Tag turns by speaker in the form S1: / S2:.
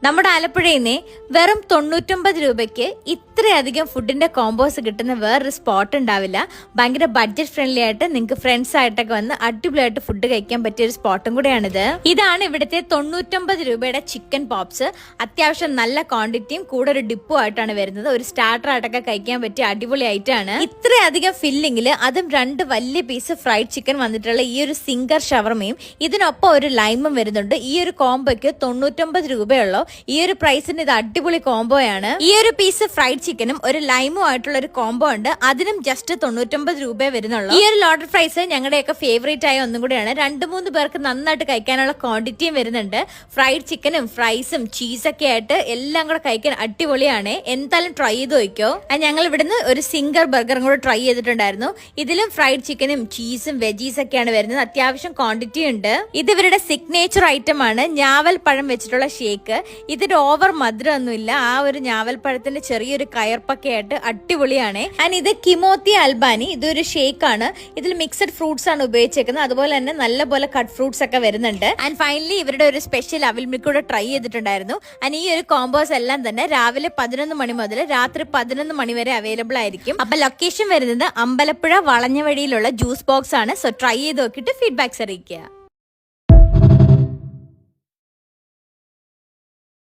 S1: നമ്മുടെ ആലപ്പുഴയിൽ നിന്ന് വെറും 99 രൂപയ്ക്ക് ഇത്രയധികം ഫുഡിന്റെ കോമ്പോസ് കിട്ടുന്ന വേറൊരു സ്പോട്ട് ഉണ്ടാവില്ല. ഭയങ്കര ബഡ്ജറ്റ് ഫ്രണ്ട്ലി ആയിട്ട് നിങ്ങൾക്ക് ഫ്രണ്ട്സ് ആയിട്ടൊക്കെ വന്ന് അടിപൊളിയായിട്ട് ഫുഡ് കഴിക്കാൻ പറ്റിയ ഒരു സ്പോട്ടും കൂടെയാണിത്. ഇതാണ് ഇവിടുത്തെ 99 രൂപയുടെ ചിക്കൻ പോപ്സ്. അത്യാവശ്യം നല്ല ക്വാണ്ടിറ്റിയും കൂടെ ഒരു ഡിപ്പും ആയിട്ടാണ് വരുന്നത്. ഒരു സ്റ്റാർട്ടർ ആയിട്ടൊക്കെ കഴിക്കാൻ പറ്റിയ അടിപൊളി ആയിട്ടാണ്. ഇത്രയധികം ഫില്ലിങ്ങിൽ അതും 2 വലിയ പീസ് ഫ്രൈഡ് ചിക്കൻ വന്നിട്ടുള്ള ഈ ഒരു സിംഗർ ഷവർമയും ഇതിനൊപ്പം ഒരു ലൈമും വരുന്നുണ്ട്. ഈ ഒരു കോംബോയ്ക്ക് 99 രൂപയുള്ളൂ. ഈ ഒരു പ്രൈസിന് ഇത് അടിപൊളി കോംബോയാണ്. ഈ ഒരു പീസ് ഫ്രൈഡ് ചിക്കനും ഒരു ലൈമും ആയിട്ടുള്ള ഒരു കോംബോ ഉണ്ട്. അതിനും ജസ്റ്റ് 99 രൂപയെ വരുന്നുള്ളൂ. ഈ ഒരു ലോഡർ പ്രൈസ് ഞങ്ങളുടെയൊക്കെ ഫേവറേറ്റ് ആയ ഒന്നും കൂടിയാണ്. 2-3 പേർക്ക് നന്നായിട്ട് കഴിക്കാനുള്ള ക്വാണ്ടിറ്റിയും വരുന്നുണ്ട്. ഫ്രൈഡ് ചിക്കനും ഫ്രൈസും ചീസൊക്കെ ആയിട്ട് എല്ലാം കൂടെ കഴിക്കാൻ അടിപൊളിയാണ്. എന്തായാലും ട്രൈ ചെയ്ത് നോക്കിയോ. ഞങ്ങൾ ഇവിടുന്ന് ഒരു സിംഗർ ബർഗറും കൂടെ ട്രൈ ചെയ്തിട്ടുണ്ടായിരുന്നു. ഇതിലും ഫ്രൈഡ് ചിക്കനും ചീസും വെജീസ് ഒക്കെയാണ് വരുന്നത്. അത്യാവശ്യം ക്വാണ്ടിറ്റി ഉണ്ട്. ഇത് ഇവരുടെ സിഗ്നേച്ചർ ഐറ്റം ആണ്. ഞാവൽ പഴം വെച്ചിട്ടുള്ള ഷേക്ക്. ഇതിന് ഓവർ മധുരമൊന്നുമില്ല. ആ ഒരു ഞാവൽപ്പഴത്തിന്റെ ചെറിയൊരു കയർപ്പൊക്കെ ആയിട്ട് അടിപൊളിയാണ്. ആൻഡ് ഇത് കിമോത്തി അൽബാനി. ഇതൊരു ഷേക്ക് ആണ്. ഇതിൽ മിക്സഡ് ഫ്രൂട്ട്സ് ആണ് ഉപയോഗിച്ചേക്കുന്നത്. അതുപോലെ തന്നെ നല്ലപോലെ കട്ട് ഫ്രൂട്ട്സ് ഒക്കെ വരുന്നുണ്ട്. ആൻഡ് ഫൈനലി ഇവരുടെ ഒരു സ്പെഷ്യൽ അവിൽ മിൽക്ക് കൂടെ ട്രൈ ചെയ്തിട്ടുണ്ടായിരുന്നു. ആൻഡ് ഈ ഒരു കോംബോസ് എല്ലാം തന്നെ രാവിലെ 11 മണി മുതൽ രാത്രി 11 മണി വരെ അവൈലബിൾ ആയിരിക്കും. അപ്പൊ ലൊക്കേഷൻ വരുന്നത് അമ്പലപ്പുഴ വളഞ്ഞവഴിയിലുള്ള ജ്യൂസ് ബോക്സ് ആണ്. സോ ട്രൈ ചെയ്ത് നോക്കിയിട്ട് ഫീഡ്ബാക്സ് അറിയിക്കുക.